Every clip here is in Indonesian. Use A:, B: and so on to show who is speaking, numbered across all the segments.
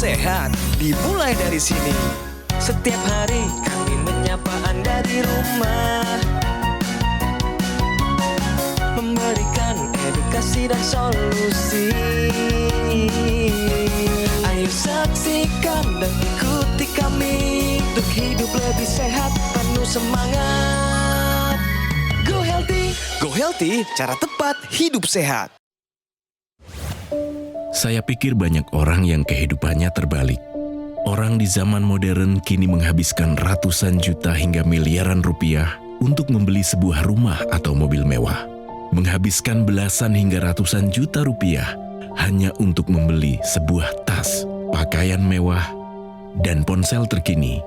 A: sehat dimulai dari sini.
B: Setiap hari kami menyapa Anda di rumah, memberikan edukasi dan solusi. Ayo saksikan dan ikuti kami untuk hidup lebih sehat, penuh semangat. Go Healthy.
A: Go Healthy, cara tepat hidup sehat.
C: Saya pikir banyak orang yang kehidupannya terbalik. Orang di zaman modern kini menghabiskan ratusan juta hingga miliaran rupiah untuk membeli sebuah rumah atau mobil mewah. Menghabiskan belasan hingga ratusan juta rupiah hanya untuk membeli sebuah tas, pakaian mewah, dan ponsel terkini.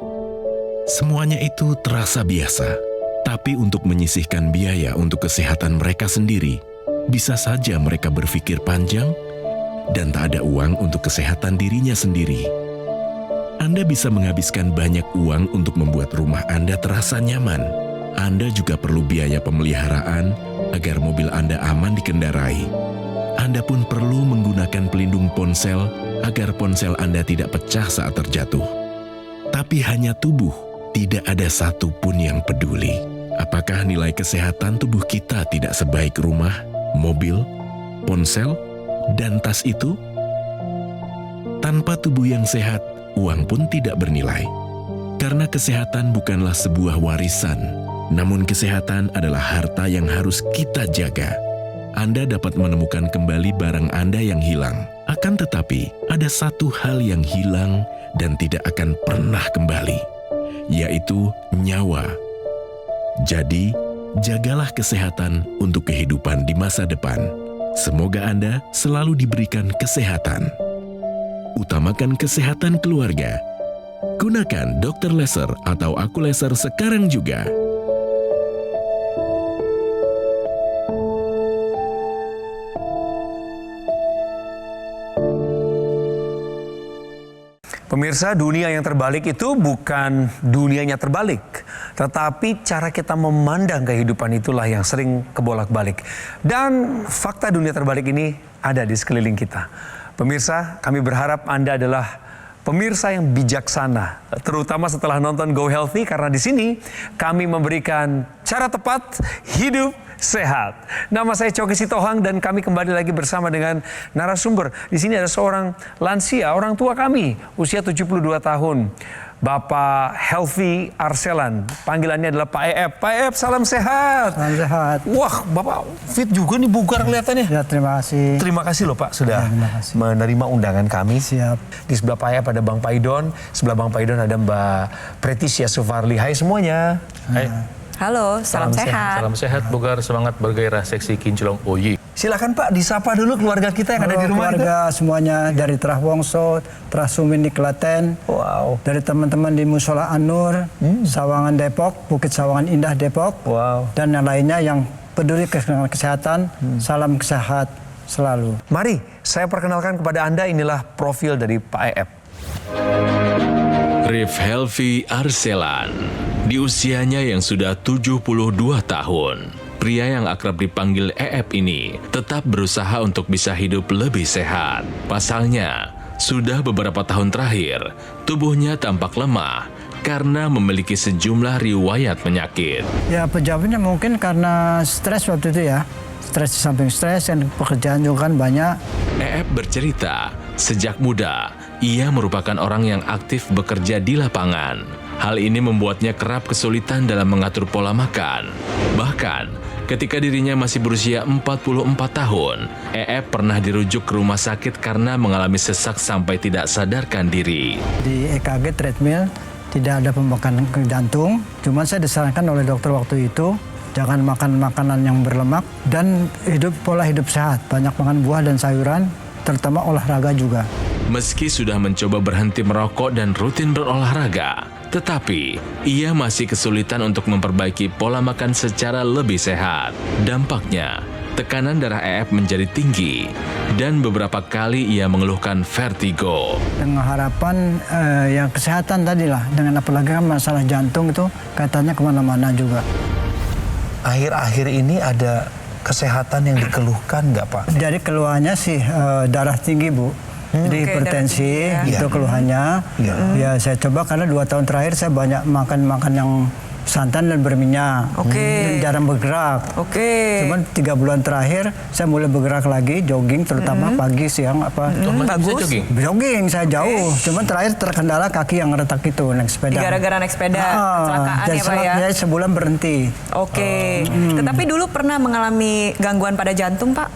C: Semuanya itu terasa biasa, tapi untuk menyisihkan biaya untuk kesehatan mereka sendiri, bisa saja mereka berpikir panjang dan tak ada uang untuk kesehatan dirinya sendiri. Anda bisa menghabiskan banyak uang untuk membuat rumah Anda terasa nyaman. Anda juga perlu biaya pemeliharaan agar mobil Anda aman dikendarai. Anda pun perlu menggunakan pelindung ponsel agar ponsel Anda tidak pecah saat terjatuh. Tapi hanya tubuh, tidak ada satupun yang peduli. Apakah nilai kesehatan tubuh kita tidak sebaik rumah, mobil, ponsel, dan tas itu? Tanpa tubuh yang sehat, uang pun tidak bernilai. Karena kesehatan bukanlah sebuah warisan, namun kesehatan adalah harta yang harus kita jaga. Anda dapat menemukan kembali barang Anda yang hilang. Akan tetapi, ada satu hal yang hilang dan tidak akan pernah kembali, yaitu nyawa. Jadi, jagalah kesehatan untuk kehidupan di masa depan. Semoga Anda selalu diberikan kesehatan. Utamakan kesehatan keluarga. Gunakan Dr. Laser atau Aku Laser sekarang juga.
D: Pemirsa, dunia yang terbalik itu bukan dunianya terbalik, tetapi cara kita memandang kehidupan itulah yang sering kebolak-balik. Dan fakta dunia terbalik ini ada di sekeliling kita. Pemirsa, kami berharap Anda adalah pemirsa yang bijaksana, terutama setelah nonton Go Healthy, karena di sini kami memberikan cara tepat hidup sehat. Nama saya Coki Sitohang dan kami kembali lagi bersama dengan narasumber. Di sini ada seorang lansia, orang tua kami, usia 72 tahun. Bapak Helvi Arselan, panggilannya adalah Pak EF. Pak EF, salam sehat.
E: Salam sehat.
D: Wah, Bapak fit juga nih, bugar kelihatannya.
E: Ya, terima kasih.
D: Terima kasih loh Pak sudah
E: terima kasih.
D: menerima undangan kami.
E: Siap.
D: Di sebelah Pak EF ada Bang Paidon, sebelah Bang Paidon ada Mbak Pretisya Sufarli. Hai semuanya.
F: Hai.
G: Halo, salam sehat.
F: Salam sehat, bugar, semangat, bergairah, seksi, kinclong, oyi.
D: Silakan Pak, disapa dulu keluarga kita yang ada di rumah.
E: Keluarga semuanya dari Terah Wongso, Terah Sumin di Klaten.
D: Wow.
E: Dari teman-teman di Musola An-Nur, Sawangan Depok, Bukit Sawangan Indah Depok.
D: Wow.
E: Dan yang lainnya yang peduli kesehatan, salam sehat selalu.
D: Mari, saya perkenalkan kepada Anda, inilah profil dari Pak EF.
C: Rif Helvi Arselan, di usianya yang sudah 72 tahun, pria yang akrab dipanggil EF ini tetap berusaha untuk bisa hidup lebih sehat. Pasalnya, sudah beberapa tahun terakhir, tubuhnya tampak lemah karena memiliki sejumlah riwayat penyakit.
E: Ya, penyebabnya mungkin karena stres waktu itu ya. Stres di samping stres dan pekerjaan juga kan banyak.
C: EF bercerita, sejak muda, ia merupakan orang yang aktif bekerja di lapangan. Hal ini membuatnya kerap kesulitan dalam mengatur pola makan. Bahkan, ketika dirinya masih berusia 44 tahun, EF pernah dirujuk ke rumah sakit karena mengalami sesak sampai tidak sadarkan diri.
E: Di EKG treadmill tidak ada pembekalan ke jantung. Cuman saya disarankan oleh dokter waktu itu, jangan makan makanan yang berlemak dan pola hidup sehat. Banyak makan buah dan sayuran, terutama olahraga juga.
C: Meski sudah mencoba berhenti merokok dan rutin berolahraga, tetapi ia masih kesulitan untuk memperbaiki pola makan secara lebih sehat. Dampaknya, tekanan darah EF menjadi tinggi dan beberapa kali ia mengeluhkan vertigo.
E: Dengan harapan yang kesehatan tadi lah, dengan apalagi kan masalah jantung itu katanya kemana-mana juga.
D: Akhir-akhir ini ada kesehatan yang dikeluhkan nggak Pak?
E: Jadi keluhannya sih darah tinggi Bu. Jadi
G: Oke,
E: hipertensi
G: darah tinggi,
E: itu keluhannya. Ya saya coba karena 2 tahun terakhir saya banyak makan yang santan dan berminyak.
G: Oke.
E: Jarang bergerak.
G: Oke.
E: Cuman 3 bulan terakhir saya mulai bergerak lagi, jogging terutama pagi, siang apa.
G: Bagus.
E: Jogging saya jauh. Cuman terakhir terkendala kaki yang retak itu naik sepeda.
G: Gara-gara naik sepeda, kecelakaan
E: jadi
G: ya Pak ya?
E: saya sebulan berhenti.
G: Oke. Tetapi dulu pernah mengalami gangguan pada jantung Pak?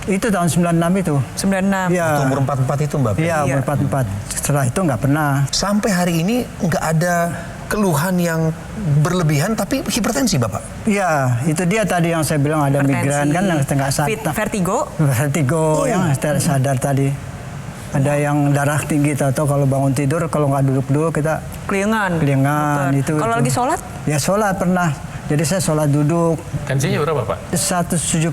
E: Itu tahun 96 itu.
G: 96.
E: Iya.
D: Umur 44 itu Mbak.
E: Iya, umur 44. Setelah itu nggak pernah.
D: Sampai hari ini nggak ada keluhan yang berlebihan tapi hipertensi Bapak.
E: Iya, itu dia tadi yang saya bilang ada migran kan yang setengah
G: Vertigo?
E: Vertigo yang tidak sadar tadi. Ada yang darah tinggi atau kalau bangun tidur kalau nggak duduk dulu kita
G: Keliengan.
E: itu.
G: Kalau lagi sholat?
E: Ya sholat pernah. Jadi saya sholat duduk
F: Tensinya berapa Pak?
E: 175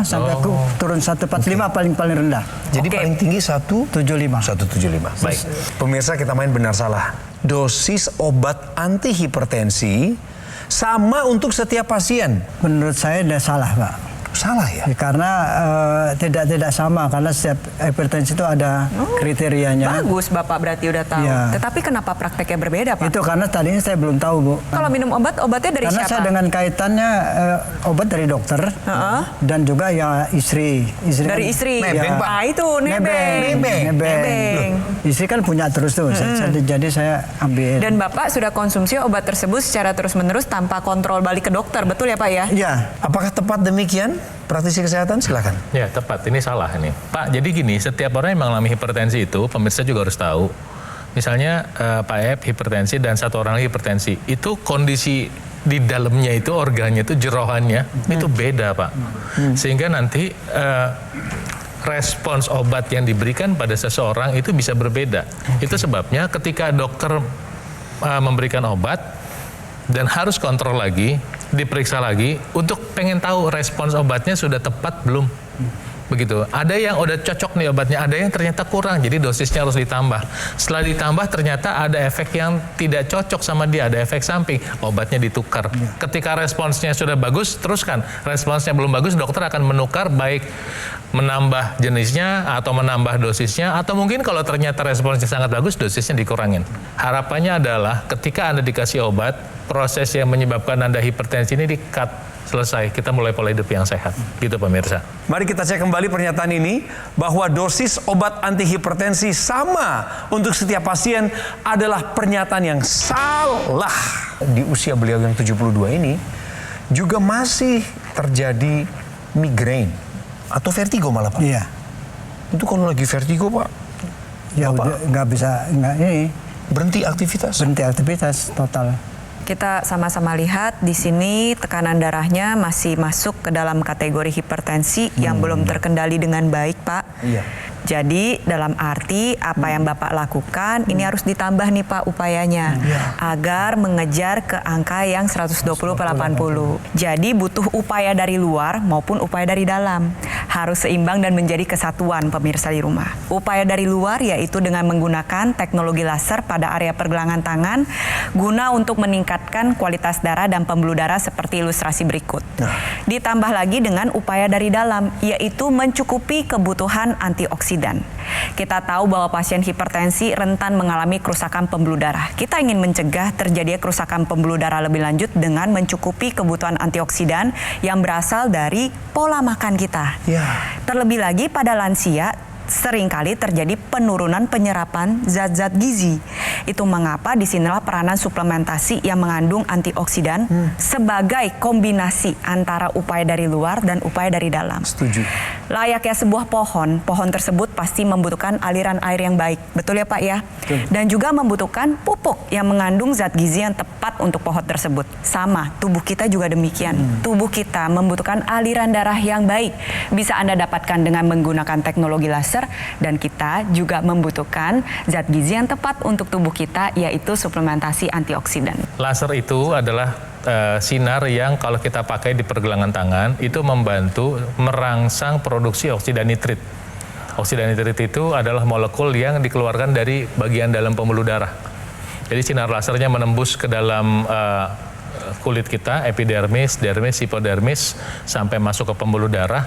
E: sampai aku turun 145 paling rendah.
D: Jadi paling tinggi
E: 75.
D: 175. Baik. Pemirsa kita main benar salah. Dosis obat anti hipertensi sama untuk setiap pasien.
E: Menurut saya tidak salah, Pak.
D: Salah ya?
E: Karena tidak sama karena setiap hipertensi itu ada kriterianya.
G: Bagus Bapak berarti udah tahu.
E: Iya.
G: Tetapi kenapa prakteknya berbeda Pak?
E: Itu karena tadinya saya belum tahu, Bu.
G: Kalau minum obatnya dari
E: Karena
G: siapa?
E: saya dengan kaitannya obat dari dokter dan juga ya istri
G: Dari
E: kan-
G: istri.
D: Nebeng, Pak.
G: Ah itu nebeng.
E: Nebeng. Istri kan punya terus tuh, jadi saya ambil.
G: Dan Bapak sudah konsumsi obat tersebut secara terus-menerus tanpa kontrol balik ke dokter, betul ya Pak ya?
E: Iya.
D: Apakah tepat demikian? Praktisi kesehatan silakan.
F: Ya tepat, ini salah ini. Pak, jadi gini, setiap orang yang mengalami hipertensi itu, pemirsa juga harus tahu. Misalnya Pak Ep hipertensi dan satu orang lagi hipertensi, itu kondisi di dalamnya itu organnya itu jerohannya itu beda Pak. Sehingga nanti respons obat yang diberikan pada seseorang itu bisa berbeda. Itu sebabnya ketika dokter memberikan obat dan harus kontrol lagi, diperiksa lagi untuk pengen tahu respons obatnya sudah tepat belum. Begitu. Ada yang udah cocok nih obatnya, ada yang ternyata kurang, jadi dosisnya harus ditambah. Setelah ditambah ternyata ada efek yang tidak cocok sama dia, ada efek samping, obatnya ditukar. Ketika responsnya sudah bagus, teruskan. Responsnya belum bagus, dokter akan menukar baik menambah jenisnya atau menambah dosisnya, atau mungkin kalau ternyata responsnya sangat bagus, dosisnya dikurangin. Harapannya adalah ketika Anda dikasih obat, proses yang menyebabkan Anda hipertensi ini di-cut, selesai. Kita mulai pola hidup yang sehat. Gitu pemirsa.
D: Mari kita cek kembali pernyataan ini bahwa dosis obat anti hipertensi sama untuk setiap pasien adalah pernyataan yang salah. Di usia beliau yang 72 ini juga masih terjadi migrain atau vertigo malah Pak.
E: Iya.
D: Itu kalau lagi vertigo Pak,
E: Ya udah nggak bisa ini
D: berhenti aktivitas.
E: berhenti aktivitas total.
G: Kita sama-sama lihat di sini tekanan darahnya masih masuk ke dalam kategori hipertensi yang belum terkendali dengan baik, Pak.
D: Iya.
G: Jadi dalam arti apa yang Bapak lakukan ini harus ditambah nih Pak upayanya agar mengejar ke angka yang 120/80. Jadi butuh upaya dari luar maupun upaya dari dalam. Harus seimbang dan menjadi kesatuan pemirsa di rumah. Upaya dari luar yaitu dengan menggunakan teknologi laser pada area pergelangan tangan guna untuk meningkatkan kualitas darah dan pembuluh darah seperti ilustrasi berikut. Ditambah lagi dengan upaya dari dalam yaitu mencukupi kebutuhan antioksidan. Kita tahu bahwa pasien hipertensi rentan mengalami kerusakan pembuluh darah. Kita ingin mencegah terjadinya kerusakan pembuluh darah lebih lanjut dengan mencukupi kebutuhan antioksidan yang berasal dari pola makan kita. Terlebih lagi pada lansia, seringkali terjadi penurunan penyerapan zat-zat gizi. Itu mengapa disinilah peranan suplementasi yang mengandung antioksidan sebagai kombinasi antara upaya dari luar dan upaya dari dalam.
D: Setuju.
G: Layaknya sebuah pohon tersebut pasti membutuhkan aliran air yang baik. Betul ya Pak ya? Dan juga membutuhkan pupuk yang mengandung zat gizi yang tepat untuk pohon tersebut. Sama, tubuh kita juga demikian. Tubuh kita membutuhkan aliran darah yang baik. Bisa Anda dapatkan dengan menggunakan teknologi laser dan kita juga membutuhkan zat gizi yang tepat untuk tubuh kita yaitu suplementasi antioksidan.
F: Laser itu adalah sinar yang kalau kita pakai di pergelangan tangan itu membantu merangsang produksi oksida nitrit. Oksida nitrit itu adalah molekul yang dikeluarkan dari bagian dalam pembuluh darah. Jadi sinar lasernya menembus ke dalam kulit kita, epidermis, dermis, hipodermis sampai masuk ke pembuluh darah.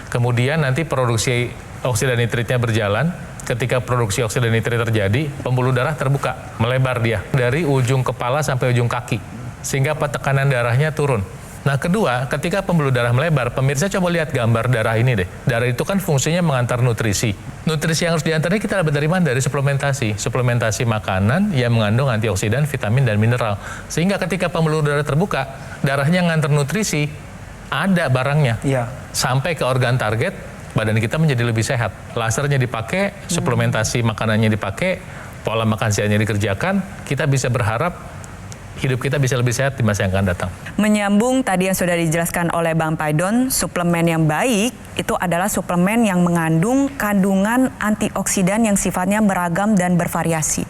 F: Kemudian nanti produksi oksida nitritnya berjalan, ketika produksi oksida nitrit terjadi, pembuluh darah terbuka, melebar dia dari ujung kepala sampai ujung kaki, sehingga tekanan darahnya turun. Nah kedua, ketika pembuluh darah melebar, pemirsa coba lihat gambar darah ini deh. Darah itu kan fungsinya mengantar nutrisi. Nutrisi yang harus diantarnya kita dapat dari mana? Dari suplementasi. Suplementasi makanan yang mengandung antioksidan, vitamin, dan mineral. Sehingga ketika pembuluh darah terbuka, darahnya ngantar nutrisi, ada barangnya.
D: Iya.
F: Sampai ke organ target, badan kita menjadi lebih sehat. Lasernya dipakai, suplementasi makanannya dipakai, pola makan siangnya dikerjakan, kita bisa berharap hidup kita bisa lebih sehat di masa yang akan datang.
G: Menyambung tadi yang sudah dijelaskan oleh Bang Paidon, suplemen yang baik itu adalah suplemen yang mengandung kandungan antioksidan yang sifatnya beragam dan bervariasi.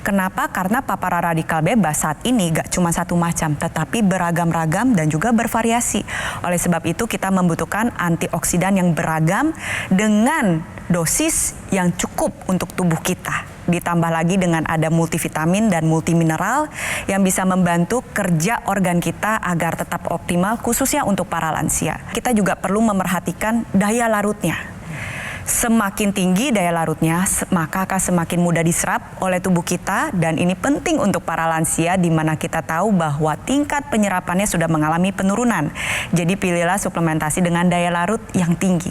G: Kenapa? Karena paparan radikal bebas saat ini gak cuma satu macam, tetapi beragam-ragam dan juga bervariasi. Oleh sebab itu kita membutuhkan antioksidan yang beragam dengan dosis yang cukup untuk tubuh kita. Ditambah lagi dengan ada multivitamin dan multimineral yang bisa membantu kerja organ kita agar tetap optimal, khususnya untuk para lansia. Kita juga perlu memerhatikan daya larutnya. Semakin tinggi daya larutnya, maka akan semakin mudah diserap oleh tubuh kita, dan ini penting untuk para lansia di mana kita tahu bahwa tingkat penyerapannya sudah mengalami penurunan. Jadi pilihlah suplementasi dengan daya larut yang tinggi.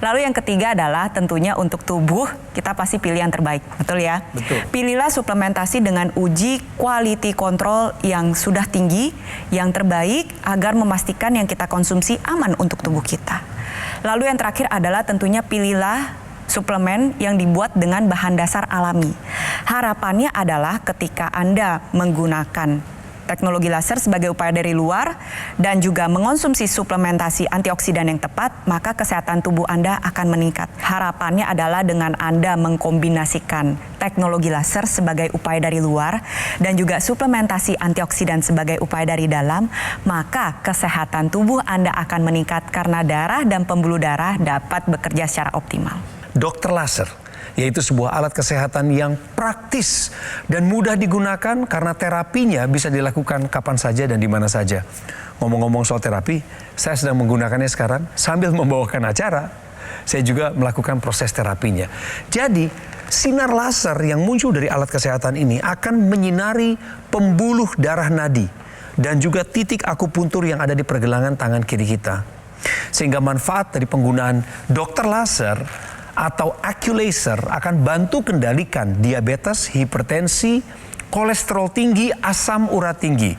G: Lalu yang ketiga adalah tentunya untuk tubuh kita pasti pilih yang terbaik, betul ya?
D: Betul.
G: Pilihlah suplementasi dengan uji quality control yang sudah tinggi, yang terbaik agar memastikan yang kita konsumsi aman untuk tubuh kita. Lalu yang terakhir adalah tentunya pilihlah suplemen yang dibuat dengan bahan dasar alami. Harapannya adalah ketika Anda menggunakan teknologi laser sebagai upaya dari luar dan juga mengonsumsi suplementasi antioksidan yang tepat, maka kesehatan tubuh Anda akan meningkat. Harapannya adalah dengan Anda mengkombinasikan teknologi laser sebagai upaya dari luar dan juga suplementasi antioksidan sebagai upaya dari dalam, maka kesehatan tubuh Anda akan meningkat karena darah dan pembuluh darah dapat bekerja secara optimal.
D: Dokter laser, yaitu sebuah alat kesehatan yang praktis dan mudah digunakan karena terapinya bisa dilakukan kapan saja dan di mana saja. Ngomong-ngomong soal terapi, saya sedang menggunakannya sekarang sambil membawakan acara. Saya juga melakukan proses terapinya. Jadi, sinar laser yang muncul dari alat kesehatan ini akan menyinari pembuluh darah nadi dan juga titik akupuntur yang ada di pergelangan tangan kiri kita. Sehingga manfaat dari penggunaan dokter laser atau Aculaser akan bantu kendalikan diabetes, hipertensi, kolesterol tinggi, asam urat tinggi,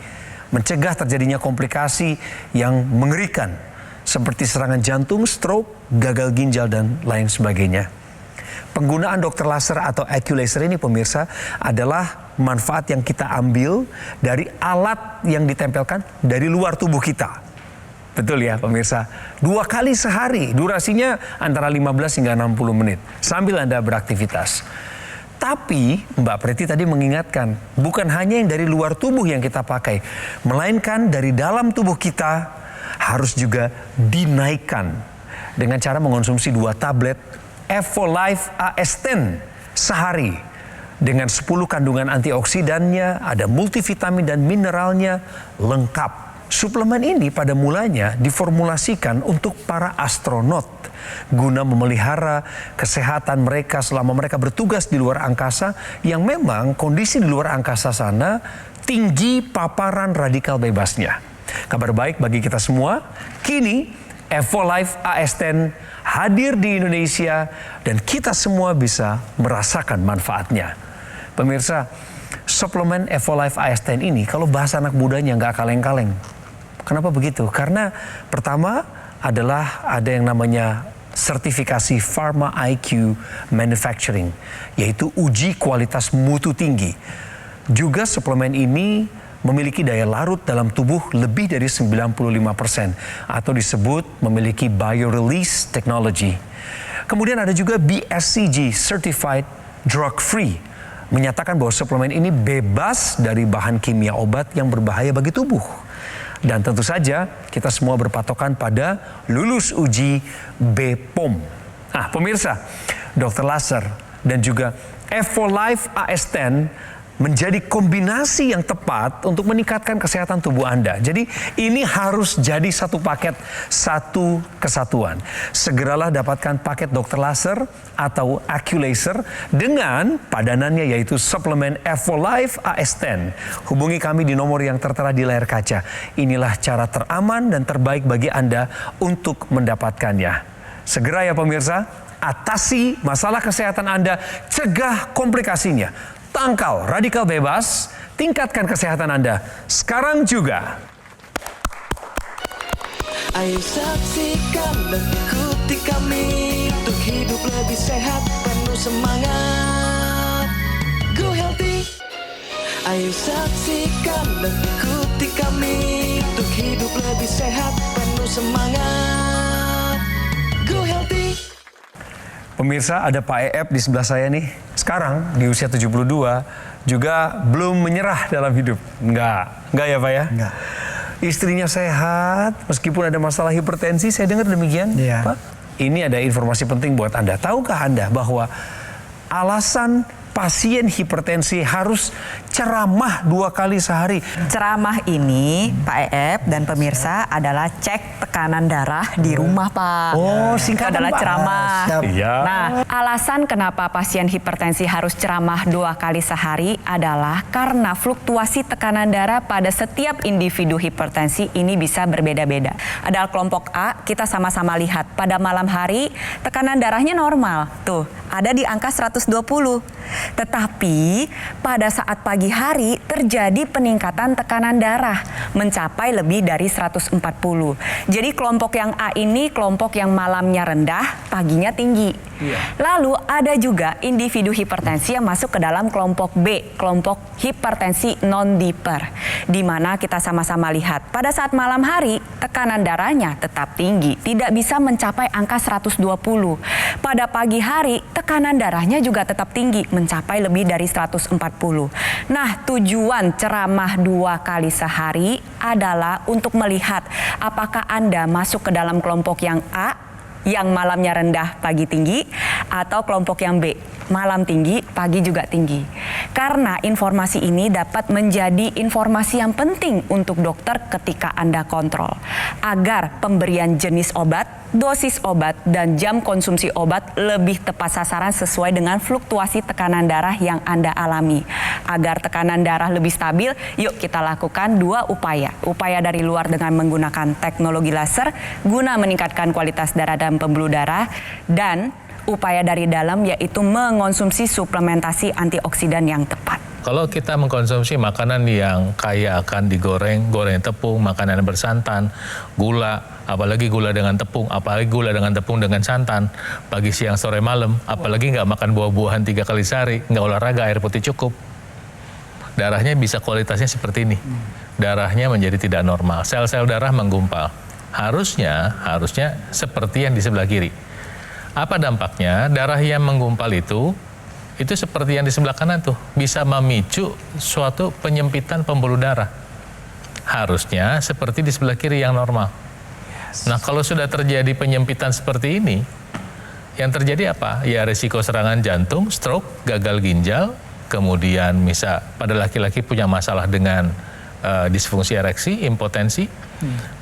D: mencegah terjadinya komplikasi yang mengerikan seperti serangan jantung, stroke, gagal ginjal, dan lain sebagainya. Penggunaan dokter laser atau Aculaser ini pemirsa adalah manfaat yang kita ambil dari alat yang ditempelkan dari luar tubuh kita. Betul ya pemirsa, 2 kali sehari, durasinya antara 15 hingga 60 menit sambil Anda beraktivitas. Tapi Mbak Preti tadi mengingatkan, bukan hanya yang dari luar tubuh yang kita pakai, melainkan dari dalam tubuh kita harus juga dinaikkan dengan cara mengonsumsi 2 tablet Evolife AS10 sehari. Dengan 10 kandungan antioksidannya, ada multivitamin dan mineralnya lengkap. Suplemen ini pada mulanya diformulasikan untuk para astronot guna memelihara kesehatan mereka selama mereka bertugas di luar angkasa yang memang kondisi di luar angkasa sana tinggi paparan radikal bebasnya. Kabar baik bagi kita semua, kini Evolife AS10 hadir di Indonesia dan kita semua bisa merasakan manfaatnya. Pemirsa, suplemen Evolife AS10 ini kalau bahasa anak mudanya nggak kaleng-kaleng. Kenapa begitu? Karena pertama adalah ada yang namanya sertifikasi Pharma IQ Manufacturing, yaitu uji kualitas mutu tinggi. Juga suplemen ini memiliki daya larut dalam tubuh lebih dari 95% atau disebut memiliki biorelease technology. Kemudian ada juga BSCG Certified Drug Free, menyatakan bahwa suplemen ini bebas dari bahan kimia obat yang berbahaya bagi tubuh. Dan tentu saja kita semua berpatokan pada lulus uji BPOM. Nah pemirsa, dokter laser dan juga Evolife AS10 menjadi kombinasi yang tepat untuk meningkatkan kesehatan tubuh Anda. Jadi ini harus jadi satu paket, satu kesatuan. Segeralah dapatkan paket Dr. Laser atau Aculaser dengan padanannya yaitu suplemen F4Life AS10. Hubungi kami di nomor yang tertera di layar kaca. Inilah cara teraman dan terbaik bagi Anda untuk mendapatkannya. Segera ya pemirsa, atasi masalah kesehatan Anda, cegah komplikasinya. Tangkal radikal bebas, tingkatkan kesehatan Anda sekarang juga.
B: Ayo saksikan dan ikuti kami untuk hidup lebih sehat, penuh semangat. Go Healthy. Ayo saksikan dan ikuti kami untuk hidup lebih sehat, penuh semangat. Go Healthy.
D: Pemirsa, ada Pak EF di sebelah saya nih. Sekarang di usia 72 juga belum menyerah dalam hidup. Enggak ya Pak ya?
E: Enggak.
D: Istrinya sehat, meskipun ada masalah hipertensi, saya dengar demikian.
E: Iya.
D: Pak, ini ada informasi penting buat Anda. Tahukah Anda bahwa alasan pasien hipertensi harus ceramah 2 kali sehari?
G: Ceramah ini, Pak EF dan pemirsa, adalah cek tekanan darah di rumah, Pak.
D: Oh,
G: Itu
D: singkatan,
G: adalah
D: Pak.
G: ceramah.
E: Siap.
D: Iya.
G: Nah, alasan kenapa pasien hipertensi harus ceramah 2 kali sehari adalah karena fluktuasi tekanan darah pada setiap individu hipertensi ini bisa berbeda-beda. Adalah kelompok A, kita sama-sama lihat pada malam hari tekanan darahnya normal. Tuh, ada di angka 120. Tetapi pada saat pagi hari terjadi peningkatan tekanan darah mencapai lebih dari 140. Jadi kelompok yang A ini kelompok yang malamnya rendah, paginya tinggi. Lalu ada juga individu hipertensi yang masuk ke dalam kelompok B, kelompok hipertensi non-diper, di mana kita sama-sama lihat pada saat malam hari tekanan darahnya tetap tinggi, tidak bisa mencapai angka 120. Pada pagi hari tekanan darahnya juga tetap tinggi, mencapai lebih dari 140. Nah, tujuan ceramah 2 kali sehari adalah untuk melihat apakah Anda masuk ke dalam kelompok yang A, yang malamnya rendah, pagi tinggi, atau kelompok yang B, malam tinggi, pagi juga tinggi. Karena informasi ini dapat menjadi informasi yang penting untuk dokter ketika Anda kontrol, agar pemberian jenis obat, dosis obat, dan jam konsumsi obat lebih tepat sasaran sesuai dengan fluktuasi tekanan darah yang Anda alami. Agar tekanan darah lebih stabil, yuk kita lakukan 2 upaya. Upaya dari luar dengan menggunakan teknologi laser guna meningkatkan kualitas darah dan pembuluh darah, dan upaya dari dalam yaitu mengonsumsi suplementasi antioksidan yang tepat.
F: Kalau kita mengkonsumsi makanan yang kaya akan digoreng, goreng tepung, makanan bersantan, gula, apalagi gula dengan tepung, apalagi gula dengan tepung dengan santan, pagi, siang, sore, malam, apalagi nggak makan buah-buahan 3 kali sehari, nggak olahraga, air putih cukup, darahnya bisa kualitasnya seperti ini. Darahnya menjadi tidak normal, sel-sel darah menggumpal. Harusnya seperti yang di sebelah kiri. Apa dampaknya? Darah yang menggumpal itu seperti yang di sebelah kanan tuh, bisa memicu suatu penyempitan pembuluh darah. Harusnya seperti di sebelah kiri yang normal. Nah, kalau sudah terjadi penyempitan seperti ini, yang terjadi apa? Ya risiko serangan jantung, stroke, gagal ginjal, kemudian pada laki-laki punya masalah dengan disfungsi ereksi, impotensi,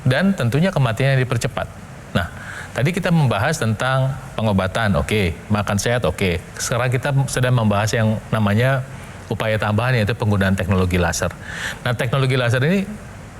F: dan tentunya kematian yang dipercepat. Nah, tadi kita membahas tentang pengobatan, oke, makan sehat, oke. Sekarang kita sedang membahas yang namanya upaya tambahan, yaitu penggunaan teknologi laser. Nah, teknologi laser ini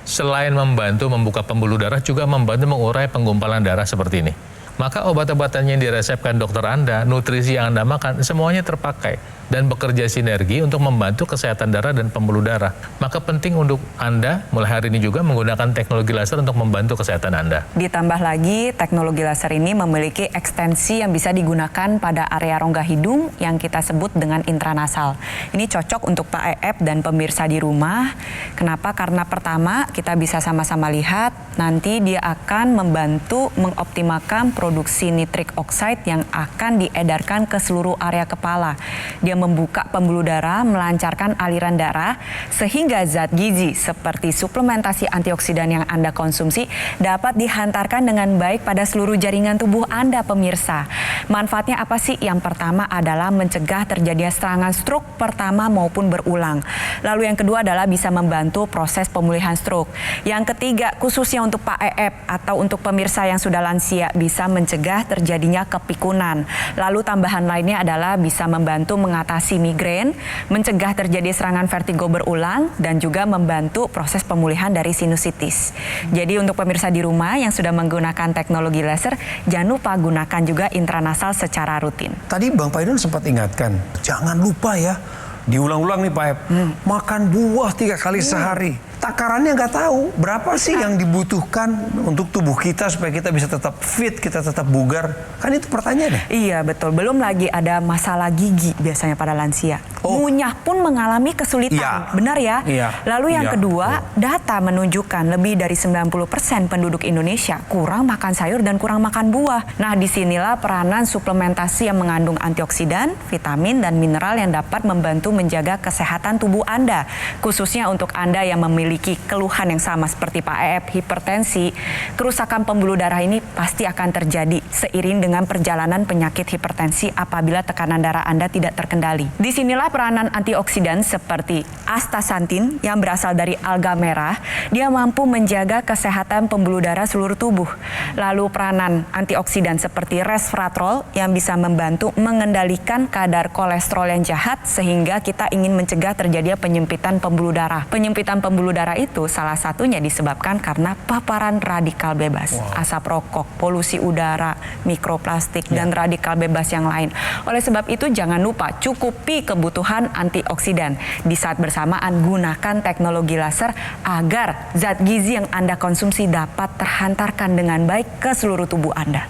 F: selain membantu membuka pembuluh darah, juga membantu mengurai penggumpalan darah seperti ini. Maka obat-obatan yang diresepkan dokter Anda, nutrisi yang Anda makan, semuanya terpakai dan bekerja sinergi untuk membantu kesehatan darah dan pembuluh darah. Maka penting untuk Anda mulai hari ini juga menggunakan teknologi laser untuk membantu kesehatan Anda.
G: Ditambah lagi, teknologi laser ini memiliki ekstensi yang bisa digunakan pada area rongga hidung yang kita sebut dengan intranasal. Ini cocok untuk Pak EF dan pemirsa di rumah. Kenapa? Karena pertama, kita bisa sama-sama lihat, nanti dia akan membantu mengoptimalkan produksi nitrik oxide yang akan diedarkan ke seluruh area kepala. Dia membuka pembuluh darah, melancarkan aliran darah, sehingga zat gizi seperti suplementasi antioksidan yang Anda konsumsi dapat dihantarkan dengan baik pada seluruh jaringan tubuh Anda, pemirsa. Manfaatnya apa sih? Yang pertama adalah mencegah terjadinya serangan stroke pertama maupun berulang. Lalu yang kedua adalah bisa membantu proses pemulihan stroke. Yang ketiga, khususnya untuk Pak EF atau untuk pemirsa yang sudah lansia, bisa mencegah terjadinya kepikunan. Lalu tambahan lainnya adalah bisa membantu mengatasi migrain, mencegah terjadi serangan vertigo berulang, dan juga membantu proses pemulihan dari sinusitis. Jadi untuk pemirsa di rumah yang sudah menggunakan teknologi laser, jangan lupa gunakan juga intranasal secara rutin.
D: Tadi Bang Paidon sempat ingatkan, jangan lupa ya, diulang-ulang nih Pak Ep, makan buah 3 kali sehari. Takarannya nggak tahu berapa sih yang dibutuhkan untuk tubuh kita supaya kita bisa tetap fit, kita tetap bugar. Kan itu pertanyaannya.
G: Iya betul, belum lagi ada masalah gigi biasanya pada lansia. Ngunyah pun mengalami kesulitan,
D: Ya.
G: benar ya?
D: Iya.
G: Lalu yang
D: Iya.
G: kedua, data menunjukkan lebih dari 90% penduduk Indonesia kurang makan sayur dan kurang makan buah. Nah disinilah peranan suplementasi yang mengandung antioksidan, vitamin, dan mineral yang dapat membantu menjaga kesehatan tubuh Anda. Khususnya untuk Anda yang memiliki keluhan yang sama seperti Pak EF, hipertensi, kerusakan pembuluh darah ini pasti akan terjadi seiring dengan perjalanan penyakit hipertensi apabila tekanan darah Anda tidak terkendali. Disinilah peranan antioksidan seperti astaxanthin yang berasal dari alga merah, dia mampu menjaga kesehatan pembuluh darah seluruh tubuh. Lalu peranan antioksidan seperti resveratrol yang bisa membantu mengendalikan kadar kolesterol yang jahat sehingga kita ingin mencegah terjadinya penyempitan pembuluh darah. Penyempitan pembuluh darah itu salah satunya disebabkan karena paparan radikal bebas, asap rokok, polusi udara, mikroplastik, dan radikal bebas yang lain. Oleh sebab itu jangan lupa cukupi kebutuhan antioksidan. Di saat bersamaan gunakan teknologi laser agar zat gizi yang Anda konsumsi dapat terhantarkan dengan baik ke seluruh tubuh Anda.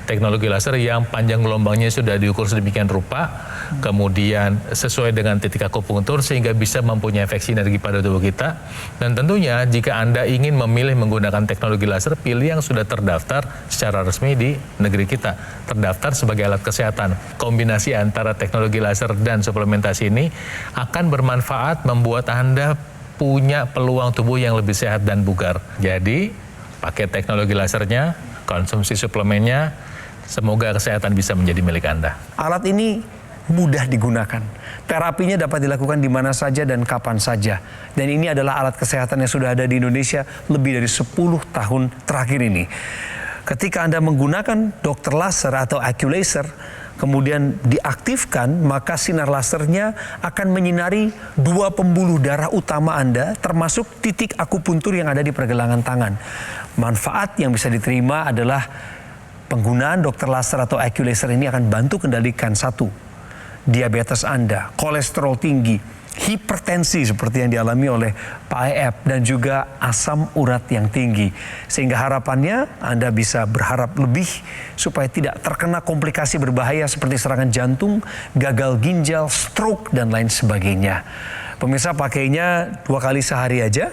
F: Teknologi laser yang panjang gelombangnya sudah diukur sedemikian rupa, kemudian sesuai dengan titik akupunktur sehingga bisa mempunyai efek sinergi pada tubuh kita. Dan tentunya jika Anda ingin memilih menggunakan teknologi laser, pilih yang sudah terdaftar secara resmi di negeri kita, terdaftar sebagai alat kesehatan. Kombinasi antara teknologi laser dan suplementasi ini akan bermanfaat membuat Anda punya peluang tubuh yang lebih sehat dan bugar. Jadi, pakai teknologi lasernya, konsumsi suplemennya, semoga kesehatan bisa menjadi milik Anda.
D: Alat ini mudah digunakan. Terapinya dapat dilakukan di mana saja dan kapan saja. Dan ini adalah alat kesehatan yang sudah ada di Indonesia lebih dari 10 tahun terakhir ini. Ketika Anda menggunakan dokter laser atau AccuLaser, kemudian diaktifkan, maka sinar lasernya akan menyinari 2 pembuluh darah utama Anda, termasuk titik akupuntur yang ada di pergelangan tangan. Manfaat yang bisa diterima adalah penggunaan dokter laser atau AccuLaser ini akan bantu kendalikan 1, diabetes Anda, kolesterol tinggi, hipertensi seperti yang dialami oleh Pak EF, dan juga asam urat yang tinggi. Sehingga harapannya Anda bisa berharap lebih supaya tidak terkena komplikasi berbahaya seperti serangan jantung, gagal ginjal, stroke, dan lain sebagainya. Pemirsa, pakainya 2 kali sehari aja,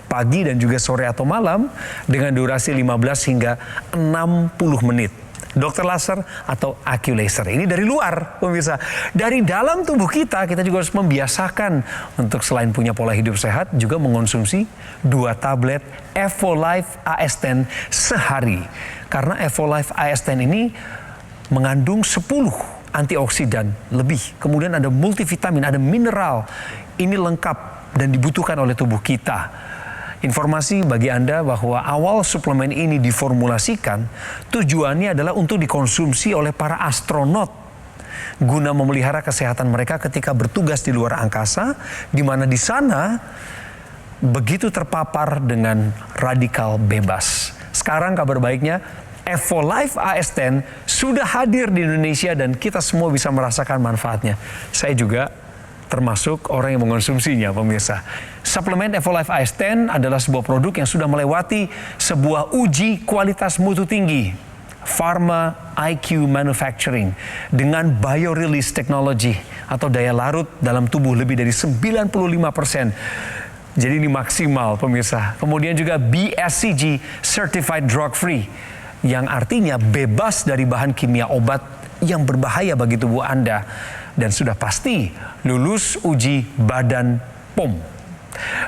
D: pagi dan juga sore atau malam, dengan durasi 15 hingga 60 menit. Dokter laser atau AccuLaser ini dari luar, pemirsa. Dari dalam tubuh kita juga harus membiasakan untuk selain punya pola hidup sehat, juga mengonsumsi 2 tablet Evolife AS10 sehari. Karena Evolife AS10 ini mengandung 10 antioksidan lebih. Kemudian ada multivitamin, ada mineral. Ini lengkap dan dibutuhkan oleh tubuh kita. Informasi bagi Anda bahwa awal suplemen ini diformulasikan, tujuannya adalah untuk dikonsumsi oleh para astronot guna memelihara kesehatan mereka ketika bertugas di luar angkasa, di mana di sana begitu terpapar dengan radikal bebas. Sekarang kabar baiknya, Evolife AS10 sudah hadir di Indonesia dan kita semua bisa merasakan manfaatnya. Saya juga termasuk orang yang mengonsumsinya, pemirsa. Suplemen Evolife AS10 adalah sebuah produk yang sudah melewati sebuah uji kualitas mutu tinggi, Pharma IQ Manufacturing, dengan biorelease technology atau daya larut dalam tubuh lebih dari 95%. Jadi ini maksimal, pemirsa. Kemudian juga BSCG Certified Drug Free, yang artinya bebas dari bahan kimia obat yang berbahaya bagi tubuh Anda. dan sudah pasti lulus uji Badan POM.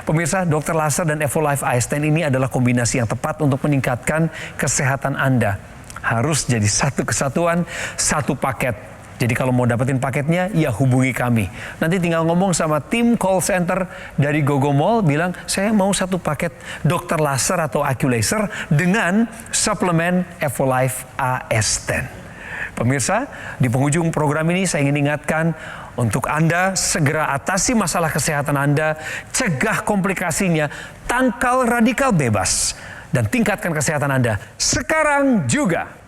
D: Pemirsa, Dr. Laser dan Evolife AS10 ini adalah kombinasi yang tepat untuk meningkatkan kesehatan Anda. Harus jadi satu kesatuan, satu paket. Jadi kalau mau dapetin paketnya, ya hubungi kami. Nanti tinggal ngomong sama tim call center dari Gogo Mall, bilang saya mau satu paket Dr. Laser atau Aculaser dengan suplemen Evolife AS10. Pemirsa, di penghujung program ini saya ingin ingatkan untuk Anda segera atasi masalah kesehatan Anda, cegah komplikasinya, tangkal radikal bebas, dan tingkatkan kesehatan Anda sekarang juga.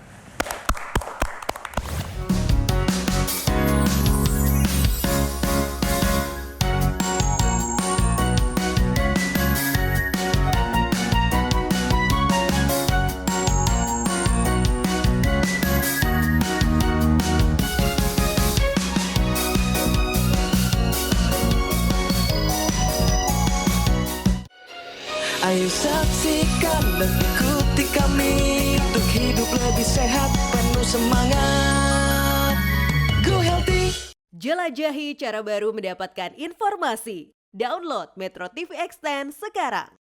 B: Ayo saksikan dan ikuti kami untuk hidup lebih sehat, penuh semangat. Go Healthy.
H: Jelajahi cara baru mendapatkan informasi. Download Metro TV Extend sekarang.